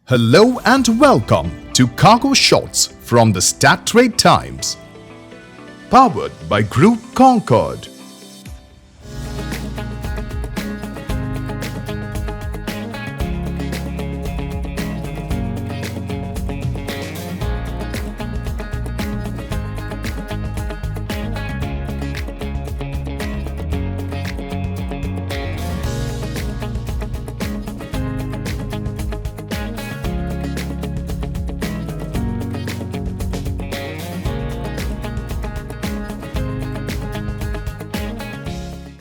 Hello and welcome to Cargo Shots from the Stat Trade Times, powered by Group Concorde.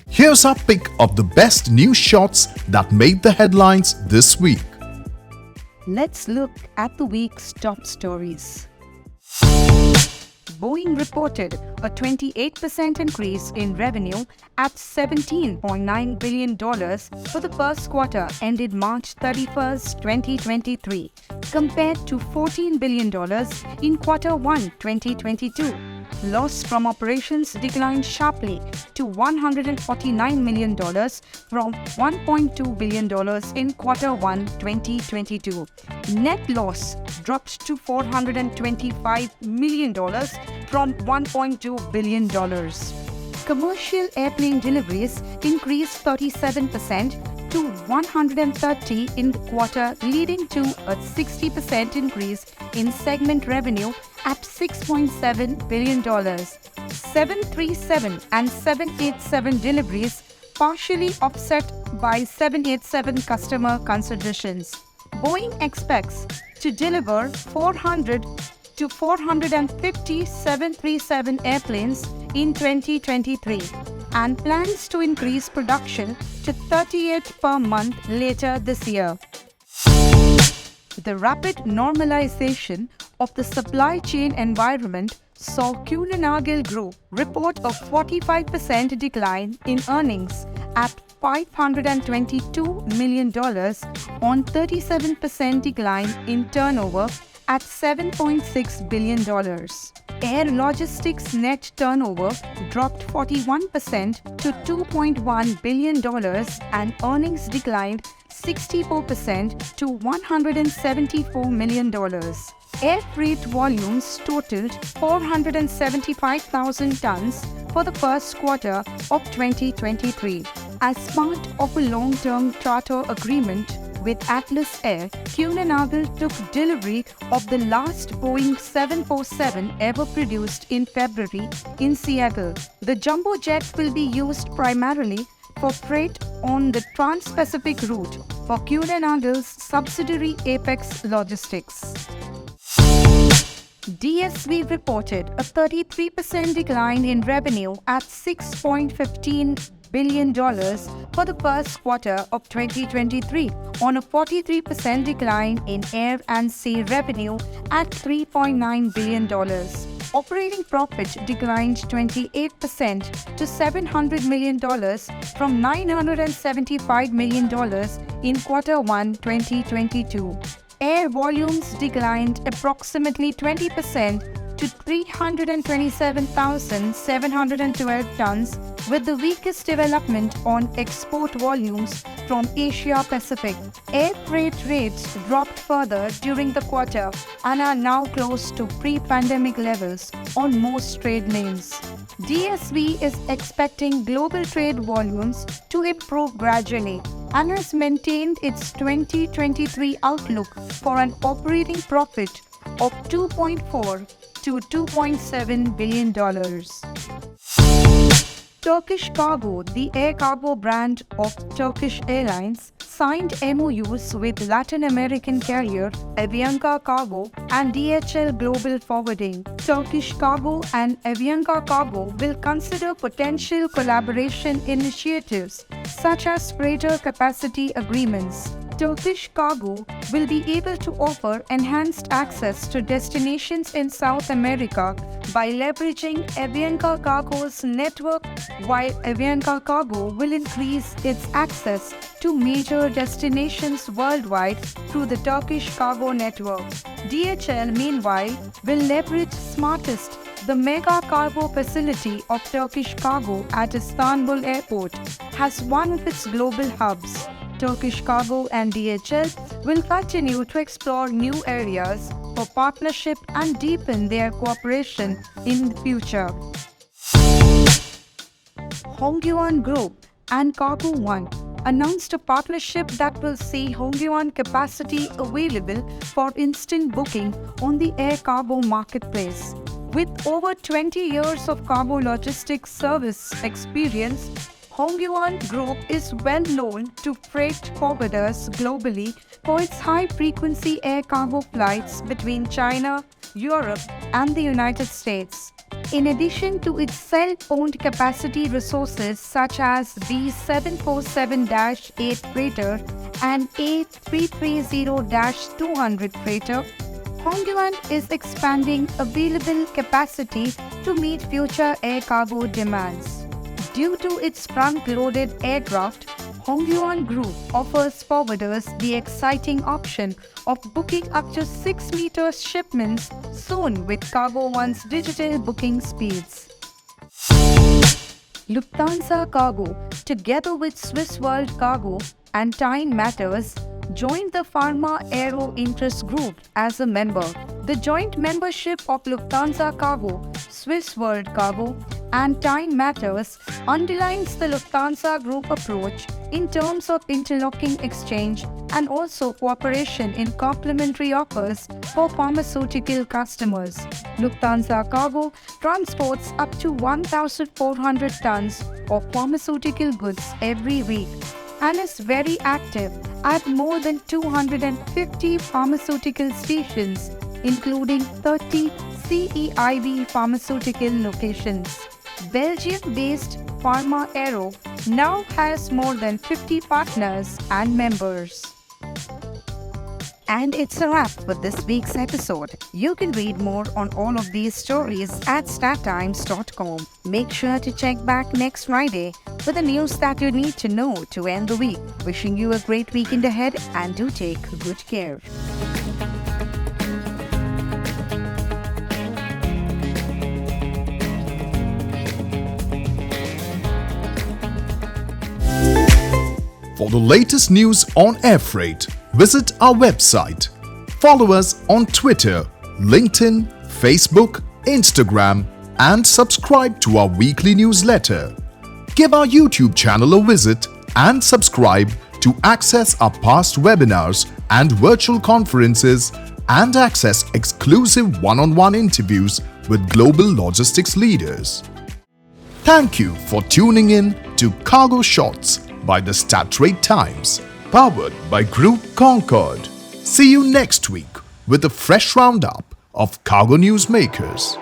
Here's our pick of the best news shots that made the headlines this week. Let's look at the week's top stories. Boeing reported a 28% increase in revenue at $17.9 billion for the first quarter ended March 31, 2023, compared to $14 billion in Q1 2022. Loss from operations declined sharply to $149 million from $1.2 billion in Q1 2022. Net loss dropped to $425 million from $1.2 billion. Commercial airplane deliveries increased 37% to 130 in the quarter, leading to a 60% increase in segment revenue at $6.7 billion. 737 and 787 deliveries partially offset by 787 customer considerations. Boeing expects to deliver 400 to 450 737 airplanes in 2023 and plans to increase production to 38 per month later this year. The rapid normalization of the supply chain environment saw Kuehne+Nagel Group report a 45% decline in earnings at $522 million on 37% decline in turnover at $7.6 billion. Air logistics net turnover dropped 41% to $2.1 billion and earnings declined 64% to $174 million. Air freight volumes totaled 475,000 tons for the first quarter of 2023. As part of a long-term charter agreement with Atlas Air, Kuehne+Nagel took delivery of the last Boeing 747 ever produced in February in Seattle. The jumbo jet will be used primarily for freight on the Trans-Pacific route for Kuehne+Nagel's subsidiary Apex Logistics. DSV reported a 33% decline in revenue at $6.15 billion for the first quarter of 2023 on a 43% decline in air and sea revenue at $3.9 billion. Operating profit declined 28% to $700 million from $975 million in Q1 2022. Air volumes declined approximately 20% to 327,712 tons, with the weakest development on export volumes from Asia Pacific. Air freight rates dropped further during the quarter and are now close to pre-pandemic levels on most trade lanes. DSV is expecting global trade volumes to improve gradually and has maintained its 2023 outlook for an operating profit of $2.4 to $2.7 billion. Turkish Cargo, the air cargo brand of Turkish Airlines, signed MOUs with Latin American carrier Avianca Cargo and DHL Global Forwarding. Turkish Cargo and Avianca Cargo will consider potential collaboration initiatives such as freighter capacity agreements. Turkish Cargo will be able to offer enhanced access to destinations in South America by leveraging Avianca Cargo's network, while Avianca Cargo will increase its access to major destinations worldwide through the Turkish Cargo network. DHL, meanwhile, will leverage Smartest, the mega cargo facility of Turkish Cargo at Istanbul Airport, has one of its global hubs. Turkish Cargo and DHL will continue to explore new areas for partnership and deepen their cooperation in the future. Hongyuan Group and cargo.one announced a partnership that will see Hongyuan capacity available for instant booking on the air cargo marketplace. With over 20 years of cargo logistics service experience, Hongyuan Group is well known to freight forwarders globally for its high-frequency air cargo flights between China, Europe, and the United States. In addition to its self-owned capacity resources such as B747-8 freighter and A330-200 freighter, Hongyuan is expanding available capacity to meet future air cargo demands. Due to its front-loaded aircraft, Hongyuan Group offers forwarders the exciting option of booking up to 6 meters shipments soon with cargo.one's digital booking speeds. Lufthansa Cargo, together with Swiss World Cargo and Time Matters, joined the Pharma.Aero interest group as a member. The joint membership of Lufthansa Cargo, Swiss World Cargo, and Time Matters underlines the Lufthansa Group approach in terms of interlocking exchange and also cooperation in complementary offers for pharmaceutical customers. Lufthansa Cargo transports up to 1,400 tons of pharmaceutical goods every week and is very active at more than 250 pharmaceutical stations, including 30 CEIV pharmaceutical locations. Belgium-based Pharma.Aero now has more than 50 partners and members. And it's a wrap for this week's episode. You can read more on all of these stories at stattimes.com. Make sure to check back next Friday for the news that you need to know to end the week. Wishing you a great weekend ahead and do take good care. For the latest news on air freight, visit our website. Follow us on Twitter, LinkedIn, Facebook, Instagram, and subscribe to our weekly newsletter. Give our YouTube channel a visit and subscribe to access our past webinars and virtual conferences and access exclusive one-on-one interviews with global logistics leaders. Thank you for tuning in to Cargo Shots by the Start Times, powered by Group Concorde. See you next week with a fresh roundup of cargo news makers.